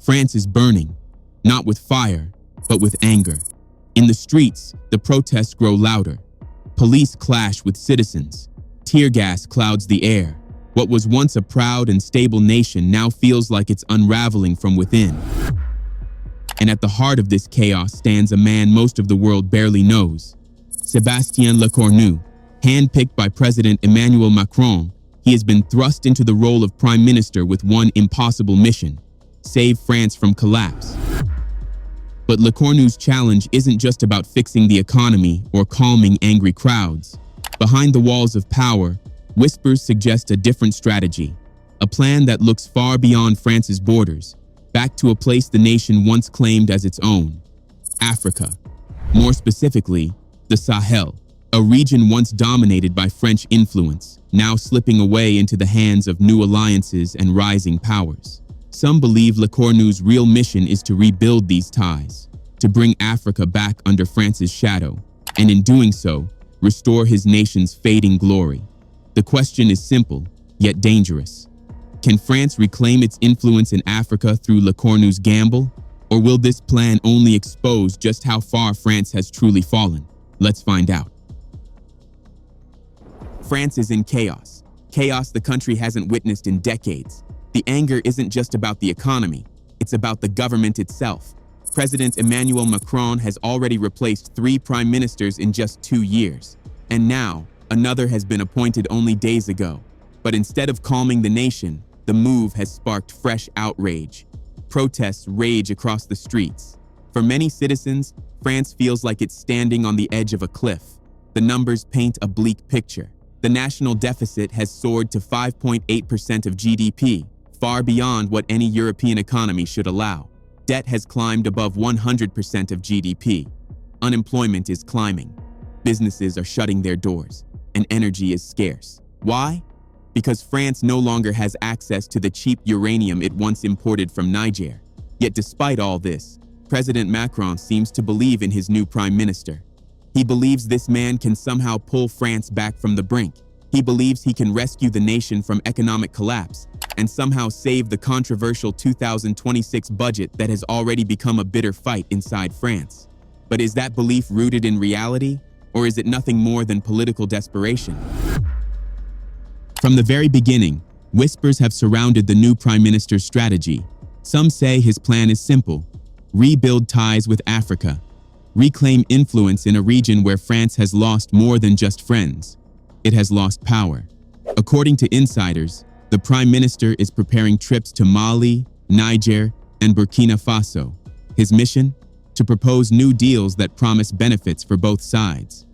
France is burning, not with fire, but with anger. In the streets, the protests grow louder. Police clash with citizens. Tear gas clouds the air. What was once a proud and stable nation now feels like it's unraveling from within. And at the heart of this chaos stands a man most of the world barely knows. Sébastien Lecornu, handpicked by President Emmanuel Macron, he has been thrust into the role of prime minister with one impossible mission: save France from collapse. But Lecornu's challenge isn't just about fixing the economy or calming angry crowds. Behind the walls of power, whispers suggest a different strategy, a plan that looks far beyond France's borders, back to a place the nation once claimed as its own: Africa. More specifically, the Sahel, a region once dominated by French influence, now slipping away into the hands of new alliances and rising powers. Some believe Lecornu's real mission is to rebuild these ties, to bring Africa back under France's shadow, and in doing so, restore his nation's fading glory. The question is simple, yet dangerous. Can France reclaim its influence in Africa through Lecornu's gamble? Or will this plan only expose just how far France has truly fallen? Let's find out. France is in chaos. Chaos the country hasn't witnessed in decades. The anger isn't just about the economy, it's about the government itself. President Emmanuel Macron has already replaced 3 prime ministers in just 2 years. And now, another has been appointed only days ago. But instead of calming the nation, the move has sparked fresh outrage. Protests rage across the streets. For many citizens, France feels like it's standing on the edge of a cliff. The numbers paint a bleak picture. The national deficit has soared to 5.8% of GDP, far beyond what any European economy should allow. Debt has climbed above 100% of GDP. Unemployment is climbing. Businesses are shutting their doors, and energy is scarce. Why? Because France no longer has access to the cheap uranium it once imported from Niger. Yet despite all this, President Macron seems to believe in his new prime minister. He believes this man can somehow pull France back from the brink. He believes he can rescue the nation from economic collapse and somehow save the controversial 2026 budget that has already become a bitter fight inside France. But is that belief rooted in reality, or is it nothing more than political desperation? From the very beginning, whispers have surrounded the new prime minister's strategy. Some say his plan is simple: rebuild ties with Africa, reclaim influence in a region where France has lost more than just friends. It has lost power. According to insiders, the prime minister is preparing trips to Mali, Niger, and Burkina Faso. His mission? To propose new deals that promise benefits for both sides.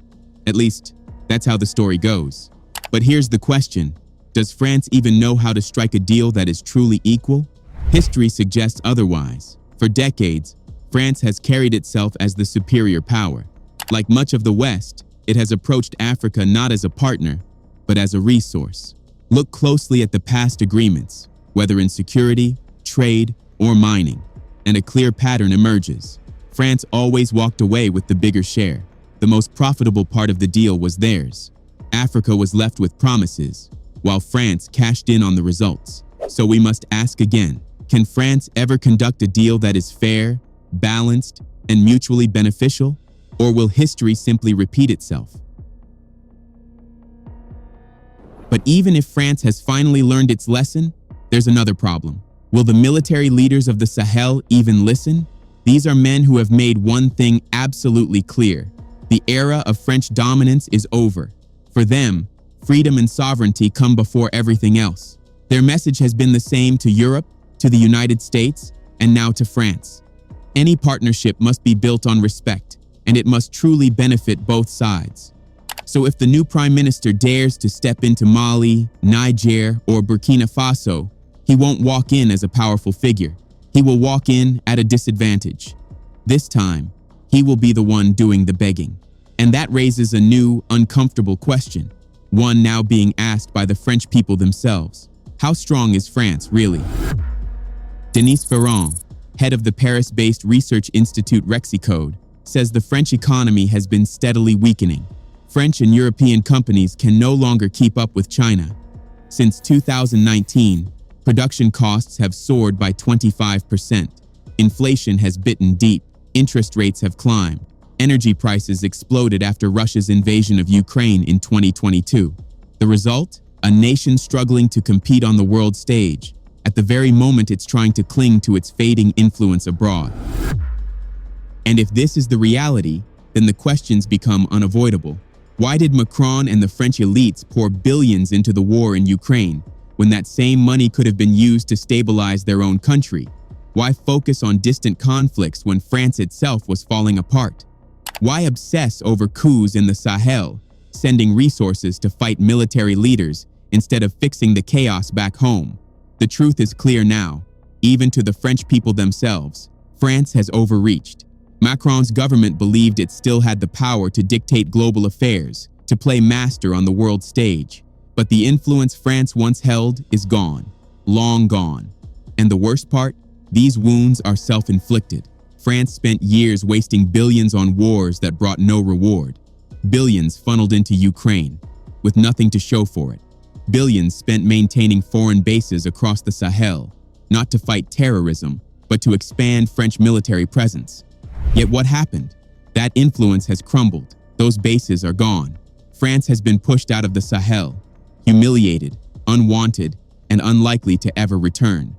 At least, that's how the story goes. But here's the question: does France even know how to strike a deal that is truly equal? History suggests otherwise. For decades, France has carried itself as the superior power. Like much of the West, it has approached Africa not as a partner, but as a resource. Look closely at the past agreements, whether in security, trade, or mining, and a clear pattern emerges. France always walked away with the bigger share. The most profitable part of the deal was theirs. Africa was left with promises, while France cashed in on the results. So we must ask again, can France ever conduct a deal that is fair, balanced, and mutually beneficial? Or will history simply repeat itself? But even if France has finally learned its lesson, there's another problem. Will the military leaders of the Sahel even listen? These are men who have made one thing absolutely clear: the era of French dominance is over. For them, freedom and sovereignty come before everything else. Their message has been the same to Europe, to the United States, and now to France. Any partnership must be built on respect, and it must truly benefit both sides. So if the new prime minister dares to step into Mali, Niger, or Burkina Faso, he won't walk in as a powerful figure. He will walk in at a disadvantage. This time, he will be the one doing the begging. And that raises a new, uncomfortable question, one now being asked by the French people themselves. How strong is France, really? Denis Ferrand, head of the Paris-based research institute Rexicode, says the French economy has been steadily weakening. French and European companies can no longer keep up with China. Since 2019, production costs have soared by 25%. Inflation has bitten deep, interest rates have climbed, energy prices exploded after Russia's invasion of Ukraine in 2022. The result? A nation struggling to compete on the world stage, at the very moment it's trying to cling to its fading influence abroad. And if this is the reality, then the questions become unavoidable. Why did Macron and the French elites pour billions into the war in Ukraine, when that same money could have been used to stabilize their own country? Why focus on distant conflicts when France itself was falling apart? Why obsess over coups in the Sahel, sending resources to fight military leaders instead of fixing the chaos back home? The truth is clear now, even to the French people themselves. France has overreached. Macron's government believed it still had the power to dictate global affairs, to play master on the world stage. But the influence France once held is gone, long gone. And the worst part? These wounds are self-inflicted. France spent years wasting billions on wars that brought no reward. Billions funneled into Ukraine, with nothing to show for it. Billions spent maintaining foreign bases across the Sahel, not to fight terrorism, but to expand French military presence. Yet what happened? That influence has crumbled. Those bases are gone. France has been pushed out of the Sahel, humiliated, unwanted, and unlikely to ever return.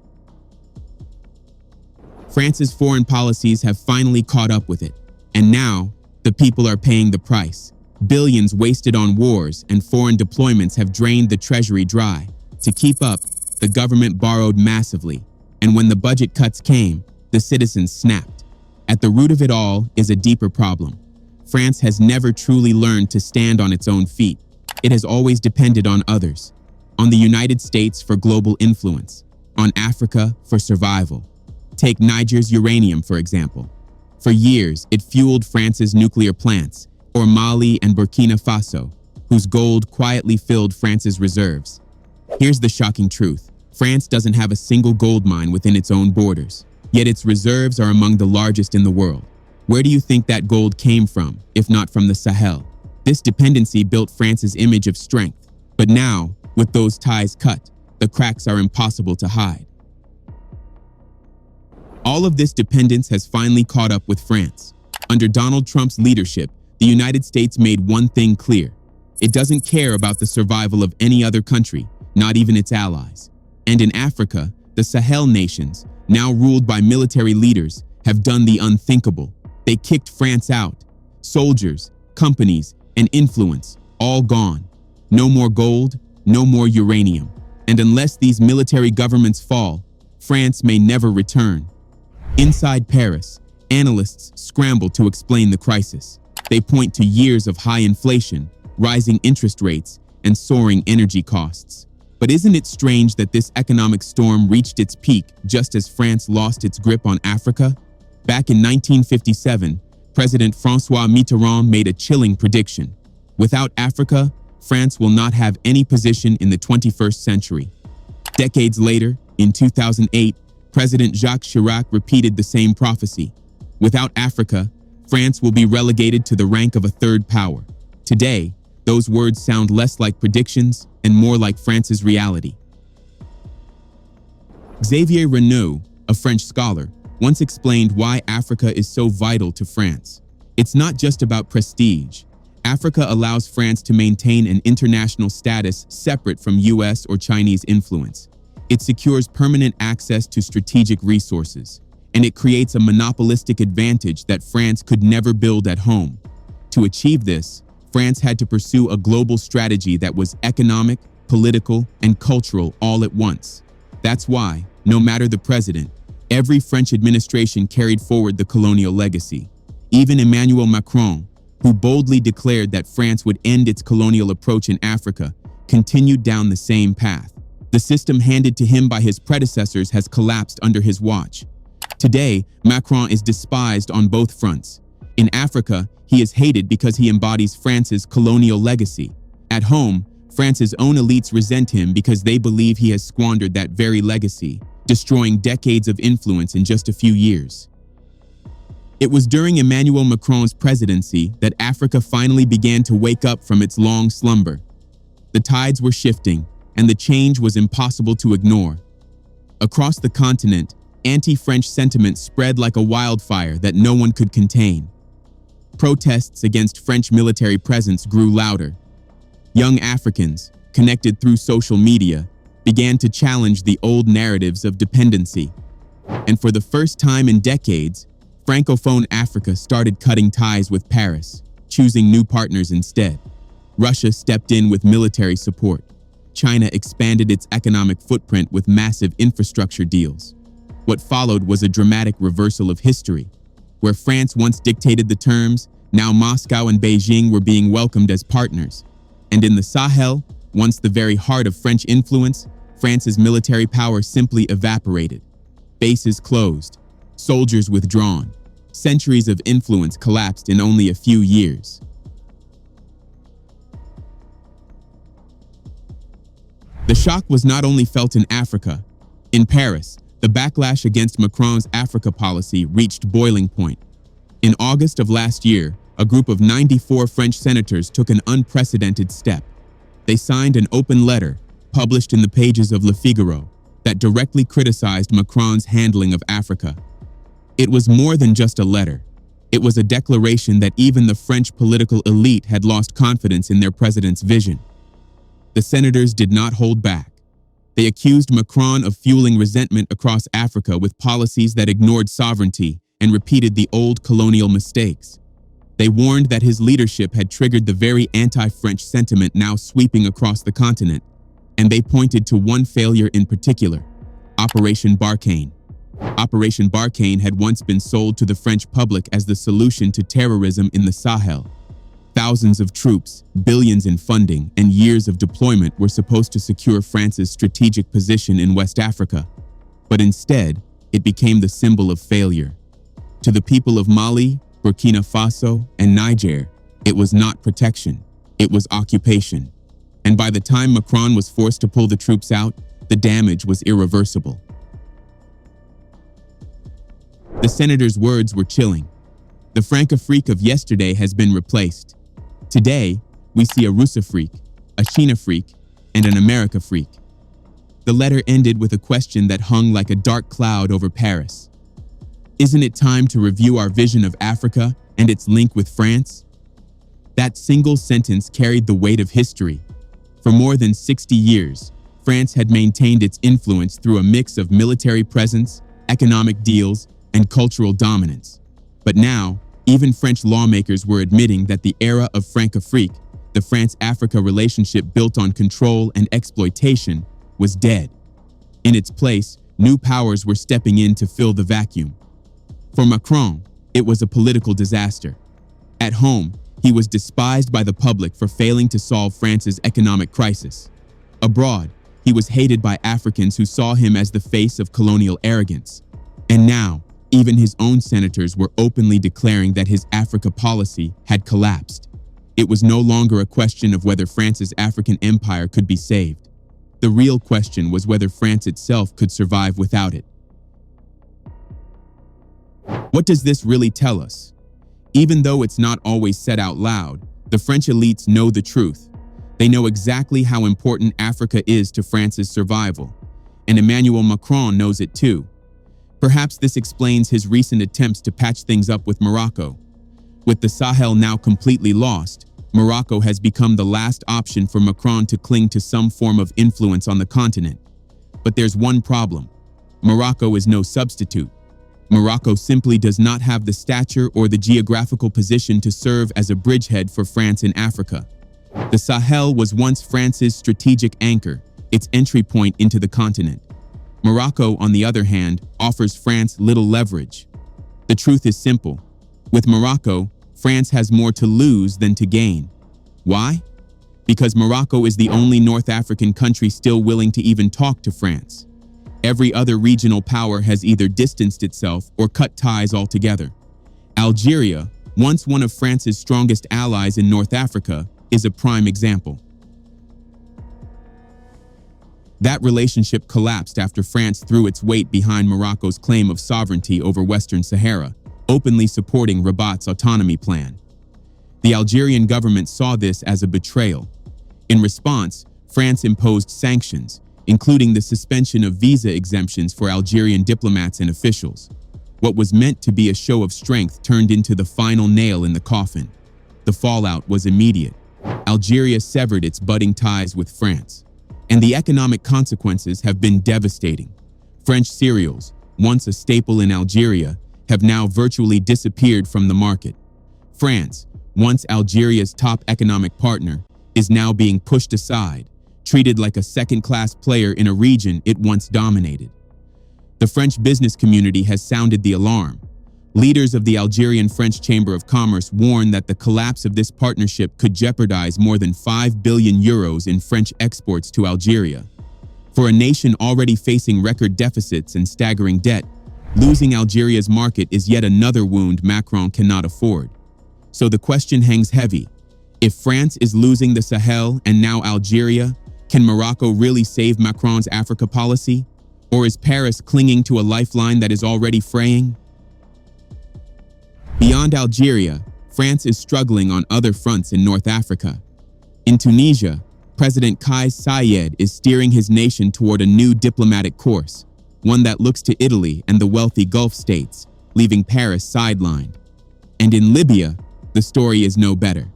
France's foreign policies have finally caught up with it, and now the people are paying the price. Billions wasted on wars and foreign deployments have drained the treasury dry. To keep up, the government borrowed massively, and when the budget cuts came, the citizens snapped. At the root of it all is a deeper problem. France has never truly learned to stand on its own feet. It has always depended on others, on the United States for global influence, on Africa for survival. Take Niger's uranium, for example. For years, it fueled France's nuclear plants, or Mali and Burkina Faso, whose gold quietly filled France's reserves. Here's the shocking truth. France doesn't have a single gold mine within its own borders, yet its reserves are among the largest in the world. Where do you think that gold came from, if not from the Sahel? This dependency built France's image of strength. But now, with those ties cut, the cracks are impossible to hide. All of this dependence has finally caught up with France. Under Donald Trump's leadership, the United States made one thing clear. It doesn't care about the survival of any other country, not even its allies. And in Africa, the Sahel nations, now ruled by military leaders, have done the unthinkable. They kicked France out. Soldiers, companies, and influence, all gone. No more gold, no more uranium. And unless these military governments fall, France may never return. Inside Paris, analysts scramble to explain the crisis. They point to years of high inflation, rising interest rates, and soaring energy costs. But isn't it strange that this economic storm reached its peak just as France lost its grip on Africa? Back in 1957, President François Mitterrand made a chilling prediction. Without Africa, France will not have any position in the 21st century. Decades later, in 2008, President Jacques Chirac repeated the same prophecy. Without Africa, France will be relegated to the rank of a third power. Today, those words sound less like predictions and more like France's reality. Xavier Renaud, a French scholar, once explained why Africa is so vital to France. It's not just about prestige. Africa allows France to maintain an international status separate from US or Chinese influence. It secures permanent access to strategic resources, and it creates a monopolistic advantage that France could never build at home. To achieve this, France had to pursue a global strategy that was economic, political, and cultural all at once. That's why, no matter the president, every French administration carried forward the colonial legacy. Even Emmanuel Macron, who boldly declared that France would end its colonial approach in Africa, continued down the same path. The system handed to him by his predecessors has collapsed under his watch. Today, Macron is despised on both fronts. In Africa, he is hated because he embodies France's colonial legacy. At home, France's own elites resent him because they believe he has squandered that very legacy, destroying decades of influence in just a few years. It was during Emmanuel Macron's presidency that Africa finally began to wake up from its long slumber. The tides were shifting, and the change was impossible to ignore. Across the continent, Anti-French sentiment spread like a wildfire that no one could contain. Protests against French military presence grew louder. Young Africans, connected through social media, began to challenge the old narratives of dependency. And for the first time in decades, Francophone Africa started cutting ties with Paris, choosing new partners instead. Russia stepped in with military support. China expanded its economic footprint with massive infrastructure deals. What followed was a dramatic reversal of history. Where France once dictated the terms, now Moscow and Beijing were being welcomed as partners. And in the Sahel, once the very heart of French influence, France's military power simply evaporated. Bases closed, soldiers withdrawn. Centuries of influence collapsed in only a few years. The shock was not only felt in Africa. In Paris, the backlash against Macron's Africa policy reached boiling point. In August of last year, a group of 94 French senators took an unprecedented step. They signed an open letter, published in the pages of Le Figaro, that directly criticized Macron's handling of Africa. It was more than just a letter. It was a declaration that even the French political elite had lost confidence in their president's vision. The senators did not hold back. They accused Macron of fueling resentment across Africa with policies that ignored sovereignty and repeated the old colonial mistakes. They warned that his leadership had triggered the very anti-French sentiment now sweeping across the continent, and they pointed to one failure in particular: Operation Barkhane. Operation Barkhane had once been sold to the French public as the solution to terrorism in the Sahel. Thousands of troops, billions in funding, and years of deployment were supposed to secure France's strategic position in West Africa. But instead, it became the symbol of failure. To the people of Mali, Burkina Faso, and Niger, it was not protection, it was occupation. And by the time Macron was forced to pull the troops out, the damage was irreversible. The senator's words were chilling. The Francafrique of yesterday has been replaced. Today, we see a Russafrique, a Chinafrique, and an Americafrique. The letter ended with a question that hung like a dark cloud over Paris. Isn't it time to review our vision of Africa and its link with France? That single sentence carried the weight of history. For more than 60 years, France had maintained its influence through a mix of military presence, economic deals, and cultural dominance. But now, even French lawmakers were admitting that the era of Francafrique, the France-Africa relationship built on control and exploitation, was dead. In its place, new powers were stepping in to fill the vacuum. For Macron, it was a political disaster. At home, he was despised by the public for failing to solve France's economic crisis. Abroad, he was hated by Africans who saw him as the face of colonial arrogance. And now, even his own senators were openly declaring that his Africa policy had collapsed. It was no longer a question of whether France's African empire could be saved. The real question was whether France itself could survive without it. What does this really tell us? Even though it's not always said out loud, the French elites know the truth. They know exactly how important Africa is to France's survival, and Emmanuel Macron knows it too. Perhaps this explains his recent attempts to patch things up with Morocco. With the Sahel now completely lost, Morocco has become the last option for Macron to cling to some form of influence on the continent. But there's one problem. Morocco is no substitute. Morocco simply does not have the stature or the geographical position to serve as a bridgehead for France in Africa. The Sahel was once France's strategic anchor, its entry point into the continent. Morocco, on the other hand, offers France little leverage. The truth is simple. With Morocco, France has more to lose than to gain. Why? Because Morocco is the only North African country still willing to even talk to France. Every other regional power has either distanced itself or cut ties altogether. Algeria, once one of France's strongest allies in North Africa, is a prime example. That relationship collapsed after France threw its weight behind Morocco's claim of sovereignty over Western Sahara, openly supporting Rabat's autonomy plan. The Algerian government saw this as a betrayal. In response, France imposed sanctions, including the suspension of visa exemptions for Algerian diplomats and officials. What was meant to be a show of strength turned into the final nail in the coffin. The fallout was immediate. Algeria severed its budding ties with France, and the economic consequences have been devastating. French cereals, once a staple in Algeria, have now virtually disappeared from the market. France, once Algeria's top economic partner, is now being pushed aside, treated like a second-class player in a region it once dominated. The French business community has sounded the alarm. Leaders of the Algerian French Chamber of Commerce warn that the collapse of this partnership could jeopardize more than 5 billion euros in French exports to Algeria. For a nation already facing record deficits and staggering debt, losing Algeria's market is yet another wound Macron cannot afford. So the question hangs heavy. If France is losing the Sahel and now Algeria, can Morocco really save Macron's Africa policy? Or is Paris clinging to a lifeline that is already fraying? Beyond Algeria, France is struggling on other fronts in North Africa. In Tunisia, President Kais Saied is steering his nation toward a new diplomatic course, one that looks to Italy and the wealthy Gulf states, leaving Paris sidelined. And in Libya, the story is no better.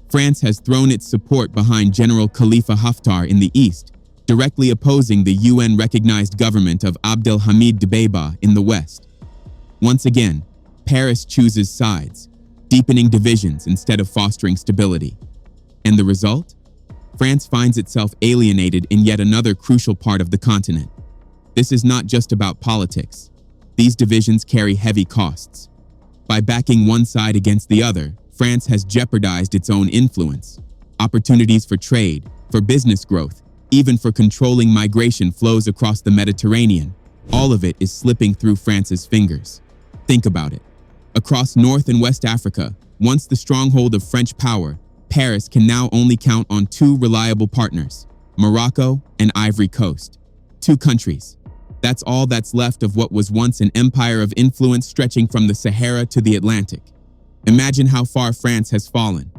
France has thrown its support behind General Khalifa Haftar in the east, directly opposing the UN-recognized government of Abdelhamid Dbeibah in the west. Once again, Paris chooses sides, deepening divisions instead of fostering stability. And the result? France finds itself alienated in yet another crucial part of the continent. This is not just about politics. These divisions carry heavy costs. By backing one side against the other, France has jeopardized its own influence. Opportunities for trade, for business growth, even for controlling migration flows across the Mediterranean, all of it is slipping through France's fingers. Think about it. Across North and West Africa, once the stronghold of French power, Paris can now only count on two reliable partners, Morocco and Ivory Coast. Two countries. That's all that's left of what was once an empire of influence stretching from the Sahara to the Atlantic. Imagine how far France has fallen.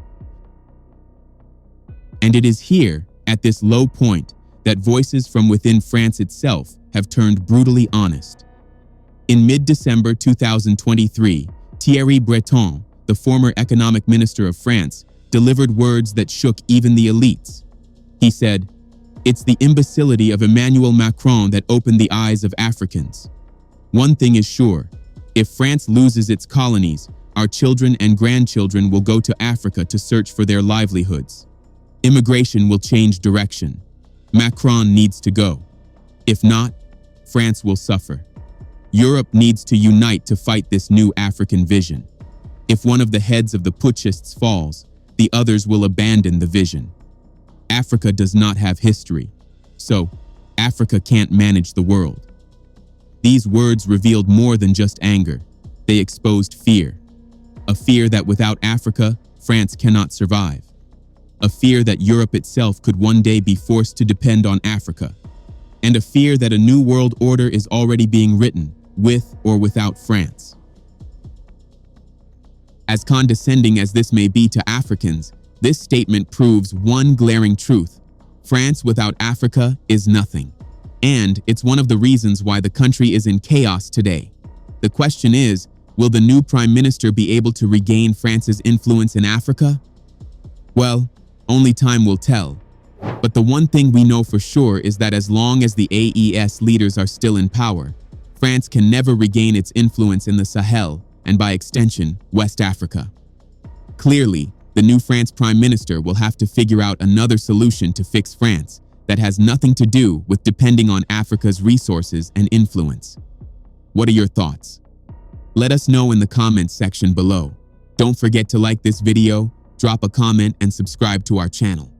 And it is here, at this low point, that voices from within France itself have turned brutally honest. In mid-December 2023, Thierry Breton, the former economic minister of France, delivered words that shook even the elites. He said, "It's the imbecility of Emmanuel Macron that opened the eyes of Africans. One thing is sure, if France loses its colonies, our children and grandchildren will go to Africa to search for their livelihoods. Immigration will change direction. Macron needs to go. If not, France will suffer. Europe needs to unite to fight this new African vision. If one of the heads of the putschists falls, the others will abandon the vision. Africa does not have history, so Africa can't manage the world." These words revealed more than just anger. They exposed fear. A fear that without Africa, France cannot survive. A fear that Europe itself could one day be forced to depend on Africa. And a fear that a new world order is already being written, with or without France. As condescending as this may be to Africans, this statement proves one glaring truth. France without Africa is nothing. And it's one of the reasons why the country is in chaos today. The question is, will the new prime minister be able to regain France's influence in Africa? Well, only time will tell. But the one thing we know for sure is that as long as the AES leaders are still in power, France can never regain its influence in the Sahel and by extension, West Africa. Clearly, the new France prime minister will have to figure out another solution to fix France that has nothing to do with depending on Africa's resources and influence. What are your thoughts? Let us know in the comments section below. Don't forget to like this video, drop a comment, and subscribe to our channel.